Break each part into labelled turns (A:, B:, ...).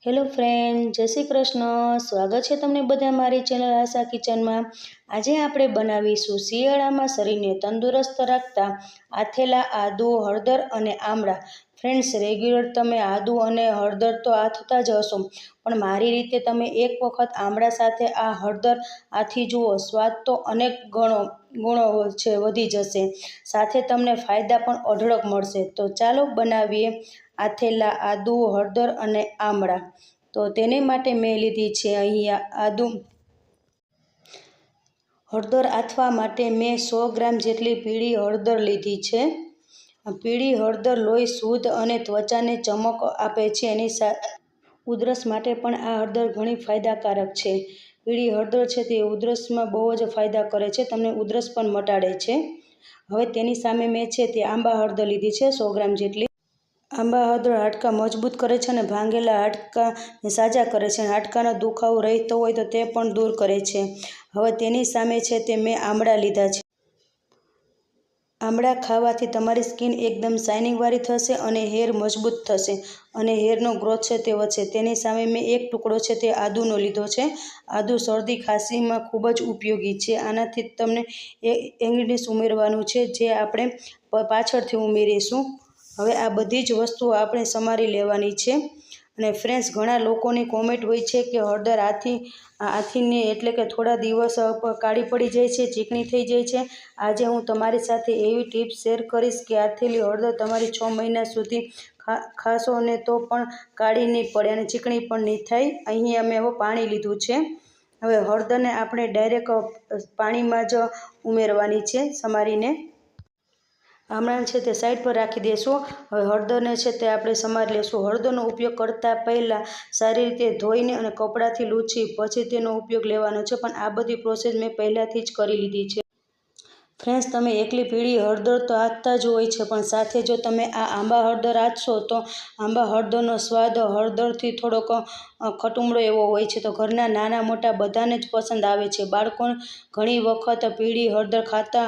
A: Hello friend, જય શ્રી કૃષ્ણ. સ્વાગત છે તમને બધા મારી ચેનલ આશા કિચનમાં. આજે આપણે બનાવીશું શિયાળામાં શરીરને તંદુરસ્ત રાખતા આથેલા આદુ, હળદર અને આમળા. ફ્રેન્ડ્સ, રેગ્યુલર તમે આદુ અને હળદર તો આથતા જ હશો, પણ મારી રીતે તમે એક વખત આમળા સાથે આ હળદર આથી જુઓ. સ્વાદ તો અનેક ગુણો છે વધી જશે, સાથે તમને ફાયદા પણ અઢળક મળશે. તો ચાલો બનાવીએ આથેલા આદુ, હળદર અને આમળા. તો તેને માટે મેં લીધી છે અહીંયા હળદર આથવા માટે મેં 100 ગ્રામ જેટલી પીળી હળદર લીધી છે. પીળી હળદર લોહી શુદ્ધ અને ત્વચાને ચમક આપે છે. એની ઉધરસ માટે પણ આ હળદર ઘણી ફાયદાકારક છે. પીળી હળદર છે તે ઉધરસમાં બહુ જ ફાયદા કરે છે, તમને ઉધરસ પણ મટાડે છે. હવે તેની સામે મેં છે તે આંબા હળદર લીધી છે 100 ગ્રામ જેટલી. આંબા હળદર હાડકાં મજબૂત કરે છે અને ભાંગેલા હાડકાંને સાજા કરે છે. હાડકાંનો દુખાવો રહેતો હોય તો તે પણ દૂર કરે છે. હવે તેની સામે છે તે મેં આમળા લીધા છે. આમળા ખાવાથી તમારી સ્કિન એકદમ શાઇનિંગવાળી થશે અને હેર મજબૂત થશે અને હેરનો ગ્રોથ છે તે વધશે. તેની સામે મેં એક ટુકડો છે તે આદુનો લીધો છે. આદુ શરદી ખાંસીમાં ખૂબ જ ઉપયોગી છે. આનાથી તમને ઇન્ગ્રીડિયન્ટ્સ ઉમેરવાનું છે જે આપણે પાછળથી ઉમેરીશું. હવે આ બધી જ વસ્તુઓ આપણે સમારી લેવાની છે. અને ફ્રેન્ડ્સ, ઘણા લોકોની કોમેન્ટ હોય છે કે હળદર આથીને એટલે કે થોડા દિવસ કાળી પડી જાય છે, ચીકણી થઈ જાય છે. આજે હું તમારી સાથે એવી ટિપ્સ શેર કરીશ કે આથેલી હળદર તમારી 6 મહિના સુધી ખાશો ને તો પણ કાળી નહીં પડે અને ચીકણી પણ નહીં થાય. અહીં અમે હવે પાણી લીધું છે. હવે હળદરને આપણે ડાયરેક્ટ પાણીમાં જ ઉમેરવાની છે સમારીને. આમળાને છે તે સાઈડ પર રાખી દઈશું. હવે હળદરને છે તે આપણે સમારી લઈશું. હળદરનો ઉપયોગ કરતાં પહેલાં સારી રીતે ધોઈને અને કપડાથી લૂછી પછી તેનો ઉપયોગ લેવાનો છે, પણ આ બધી પ્રોસેસ મેં પહેલાંથી જ કરી લીધી છે. ફ્રેન્ડ્સ, તમે એકલી પીળી હળદર તો આથતા જ હોય છે, પણ સાથે જો તમે આ આંબા હળદર આથશો તો આંબા હળદરનો સ્વાદ હળદરથી થોડોક ખટુમડો એવો હોય છે, તો ઘરના નાના મોટા બધાને જ પસંદ આવે છે. બાળકો ઘણી વખત પીળી હળદર ખાતા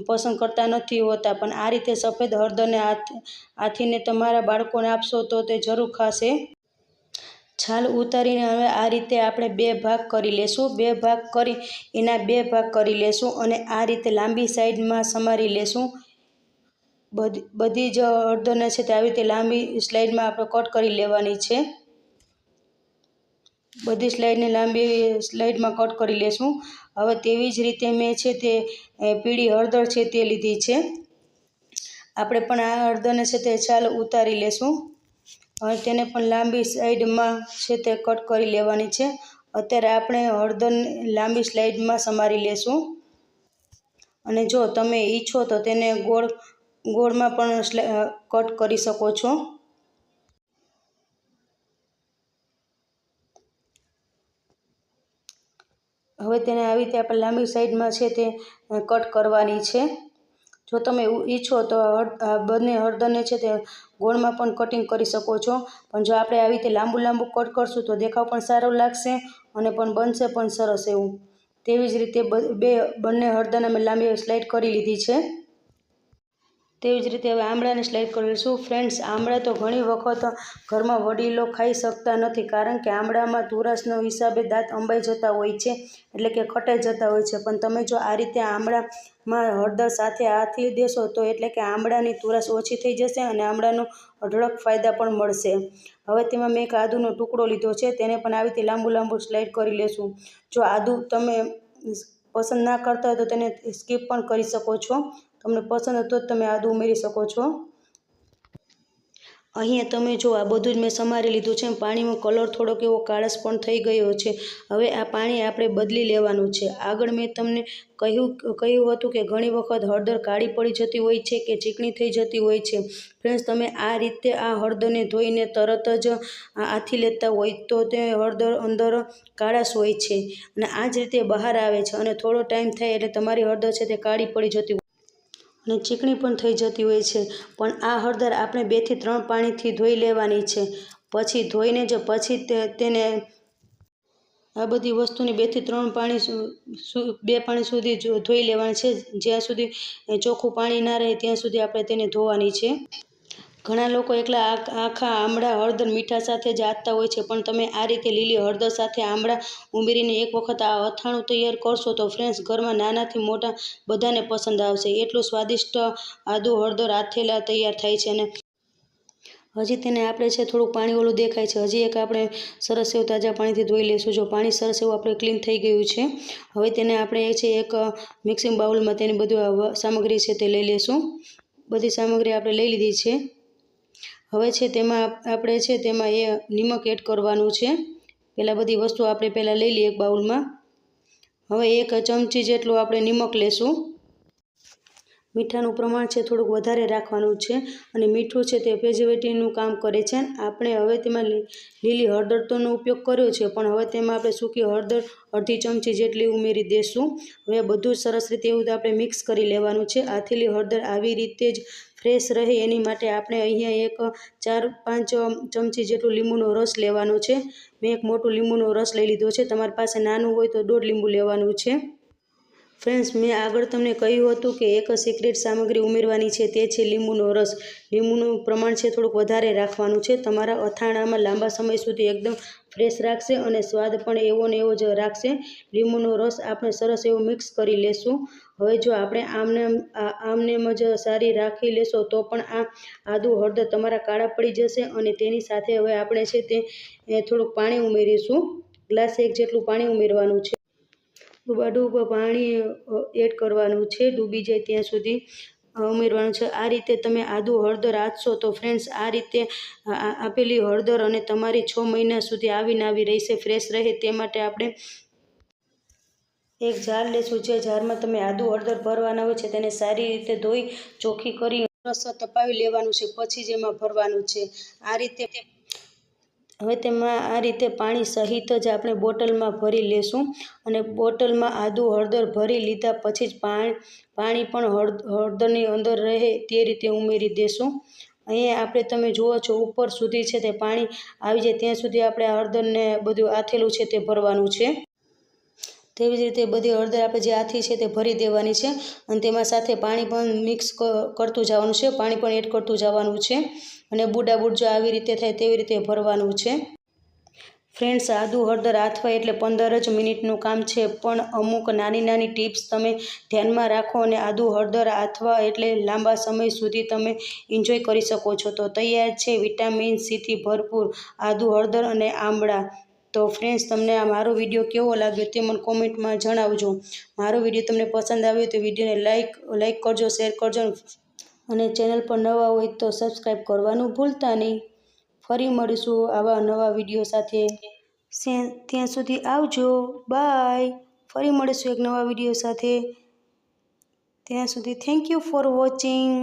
A: પસંદ કરતા નથી હોતા, પણ આ રીતે સફેદ હળદરને આથીને તમારા બાળકોને આપશો તો તે જરૂર ખાશે. છાલ ઉતારીને હવે આ રીતે આપણે 2 ભાગ કરી લેશું. 2 ભાગ કરી એના 2 ભાગ કરી લેશું અને આ રીતે લાંબી સાઈડમાં સમારી લેશું. બધી જ હળદરને છે તે આવી રીતે લાંબી સ્લાઇડમાં આપણે કટ કરી લેવાની છે. બધી સ્લાઇડને લાંબી સ્લાઇડમાં કટ કરી લેશું. હવે તેવી જ રીતે મેં છે તે પીળી હળદર છે તે લીધી છે. આપણે પણ આ હળદરને છે તે છાલ ઉતારી લેશું. હવે તેને પણ લાંબી સાઈડમાં છે તે કટ કરી લેવાની છે. અત્યારે આપણે હળદરને લાંબી સ્લાઇડમાં સમારી લેશું. અને જો તમે ઈચ્છો તો તેને ગોળમાં પણ કટ કરી શકો છો. હવે તેને આવી રીતે આપણે લાંબી સાઈડમાં છે તે કટ કરવાની છે. જો તમે ઈચ્છો તો બંને હળદરને છે તે ગોળમાં પણ કટિંગ કરી શકો છો, પણ જો આપણે આવી રીતે લાંબુ કટ કરશું તો દેખાવ પણ સારો લાગશે અને પણ બનશે પણ સરસ એવું. તેવી જ રીતે બંને હળદરને અમે લાંબી સ્લાઇડ કરી લીધી છે. તેવી જ રીતે હવે આમળાને સ્લાઇડ કરી લઈશું. ફ્રેન્ડ્સ, આમળા તો ઘણી વખત ઘરમાં વડીલો ખાઈ શકતા નથી, કારણ કે આમળામાં તુરાસનો હિસાબે દાંત અંબાઈ જતા હોય છે, એટલે કે ખટાઈ જતા હોય છે. પણ તમે જો આ રીતે આમળામાં હળદર સાથે આથી દેશો તો એટલે કે આમળાની તુરાસ ઓછી થઈ જશે અને આમળાનો અઢળક ફાયદા પણ મળશે. હવે તેમાં મેં એક આદુનો ટુકડો લીધો છે, તેને પણ આવી રીતે લાંબુ સ્લાઇડ કરી લેશું. જો આદુ તમે પસંદ ના કરતા હોય તો તેને સ્કીપ પણ કરી શકો છો. તમને પસંદ હોય તો જ તમે આદુ ઉમેરી શકો છો. અહીંયા તમે જો આ બધું જ મેં સમારી લીધું છે. પાણીમાં કલર થોડોક એવો કાળસ પણ થઈ ગયો છે. હવે આ પાણી આપણે બદલી લેવાનું છે. આગળ મેં તમને કહ્યું હતું કે ઘણી વખત હળદર કાળી પડી જતી હોય છે કે ચીકણી થઈ જતી હોય છે. ફ્રેન્ડ્સ, તમે આ રીતે આ હળદરને ધોઈને તરત જ આથી લેતા હોય તો તે હળદર અંદર કાળાશ હોય છે અને આ જ રીતે બહાર આવે છે અને થોડો ટાઈમ થાય એટલે તમારી હળદર છે તે કાળી પડી જતી હોય અને ચીકણી પણ થઈ જતી હોય છે. પણ આ હળદર આપણે 2 થી 3 પાણીથી ધોઈ લેવાની છે. પછી ધોઈને પછી તેને આ બધી વસ્તુને 2 થી 3 પાણી સુધી ધોઈ લેવાની છે. જ્યાં સુધી ચોખ્ખું પાણી ના રહે ત્યાં સુધી આપણે તેને ધોવાની છે. ઘણા લોકો એકલા આખા આમળા હળદર મીઠા સાથે જ આથતા હોય છે, પણ તમે આ રીતે લીલી હળદર સાથે આમળા ઉમેરીને એક વખત આ અથાણું તૈયાર કરશો તો ફ્રેન્ડ્સ ઘરમાં નાનાથી મોટા બધાને પસંદ આવશે. એટલું સ્વાદિષ્ટ આદુ હળદર આથેલા તૈયાર થાય છે. અને હજી તેને આપણે છે થોડુંક પાણી ઓલું દેખાય છે. હજી એક આપણે સરસ એવું તાજા પાણીથી ધોઈ લઈશું. જો પાણી સરસ એવું આપણે ક્લીન થઈ ગયું છે. હવે તેને આપણે છે એક મિક્સિંગ બાઉલમાં તેની બધી સામગ્રી છે તે લઈ લઈશું. બધી સામગ્રી આપણે લઈ લીધી છે. હવે છે તેમાં આપણે છે તેમાં નિમક એડ કરવાનું છે. પહેલાં બધી વસ્તુ આપણે પહેલાં લઈ લઈએ એક બાઉલમાં. હવે 1 ચમચી જેટલું આપણે નિમક લેશું. મીઠાનું પ્રમાણ છે થોડુંક વધારે રાખવાનું છે અને મીઠું છે તે પ્રિઝર્વેટિવનું કામ કરે છે. આપણે હવે તેમાં લીલી હળદર તોનો ઉપયોગ કર્યો છે, પણ હવે તેમાં આપણે સૂકી હળદર અડધી ચમચી જેટલી ઉમેરી દઈશું. હવે બધું સરસ રીતે એવું આપણે મિક્સ કરી લેવાનું છે. આથેલી હળદર આવી રીતે જ ફ્રેશ રહે એની માટે આપણે અહીંયા 4-5 ચમચી જેટલું લીંબુનો રસ લેવાનો છે. મેં એક મોટું લીંબુનો રસ લઈ લીધો છે. તમારી પાસે નાનું હોય તો 1.5 લીંબુ લેવાનું છે. ફ્રેન્ડ્સ, મેં આગળ તમને કહ્યું હતું કે એક સિક્રેટ સામગ્રી ઉમેરવાની છે, તે છે લીંબુનો રસ. લીંબુનું પ્રમાણ છે થોડુંક વધારે રાખવાનું છે. તમારા અથાણામાં લાંબા સમય સુધી એકદમ ફ્રેશ રાખશે અને સ્વાદ પણ એવો ને એવો જ રાખશે. લીંબુનો રસ આપણે સરસ એવું મિક્સ કરી લેશું. હવે જો આપણે આમનેમ જ સારી રાખી લેશો તો પણ આ આદુ હળદર તમારા કાળા પડી જશે. અને તેની સાથે હવે આપણે છે તે થોડુંક પાણી ઉમેરીશું. ગ્લાસ 1 જેટલું પાણી ઉમેરવાનું છે. ડૂબાડૂબ પાણી એડ કરવાનું છે. ડૂબી જાય ત્યાં સુધી ઉમેરવાનું છે. આ રીતે તમે આદુ હળદર આથશો તો ફ્રેન્ડ્સ આ રીતે આપેલી હળદર અને તમારી 6 મહિના સુધી આવીને આવી રહેશે, ફ્રેશ રહે તે માટે આપણે એક જાર લેશું. જે જારમાં તમે આદુ હળદર ભરવાના હોય છે તેને સારી રીતે ધોઈ ચોખ્ખી કરી રસ તપાવી લેવાનું છે. પછી જ એમાં ભરવાનું છે. આ રીતે હવે તેમાં આ રીતે પાણી સહિત જ આપણે બોટલમાં ભરી લેશું. અને બોટલમાં આદુ હળદર ભરી લીધા પછી જ પાણી પણ હળદરની અંદર રહે તે રીતે ઉમેરી દેશું. અહીંયા આપણે તમે જુઓ છો ઉપર સુધી છે તે પાણી આવી જાય ત્યાં સુધી આપણે આ હળદરને બધું આથેલું છે તે ભરવાનું છે. તેવી જ રીતે બધી હળદર આપણે જે આથી છે તે ભરી દેવાની છે અને તેમાં સાથે પાણી પણ મિક્સ કરતું જવાનું છે. પાણી પણ એડ કરતું જવાનું છે અને બુડાબુડ જો આવી રીતે થાય તેવી રીતે ભરવાનું છે. ફ્રેન્ડ્સ, આદુ હળદર આથવા એટલે 15 જ મિનિટનું કામ છે, પણ અમુક નાની ટિપ્સ તમે ધ્યાનમાં રાખો અને આદુ હળદર આથવા એટલે લાંબા સમય સુધી તમે એન્જોય કરી શકો છો. તો તૈયાર છે વિટામિન સીથી ભરપૂર આદુ હળદર અને આમળા. તો ફ્રેન્ડ્સ, તમને આ મારો વિડીયો કેવો લાગ્યો તે મને કોમેન્ટમાં જણાવજો. મારો વિડીયો તમને પસંદ આવ્યો તો વિડીયોને લાઈક કરજો, શેર કરજો અને ચેનલ પર નવા હોય તો સબસ્ક્રાઈબ કરવાનું ભૂલતા નહીં. ફરી મળીશું આવા નવા વિડીયો સાથે. ત્યાં સુધી આવજો. બાય. ફરી મળીશું એક નવા વિડીયો સાથે. ત્યાં સુધી થેન્ક યુ ફોર વોચિંગ.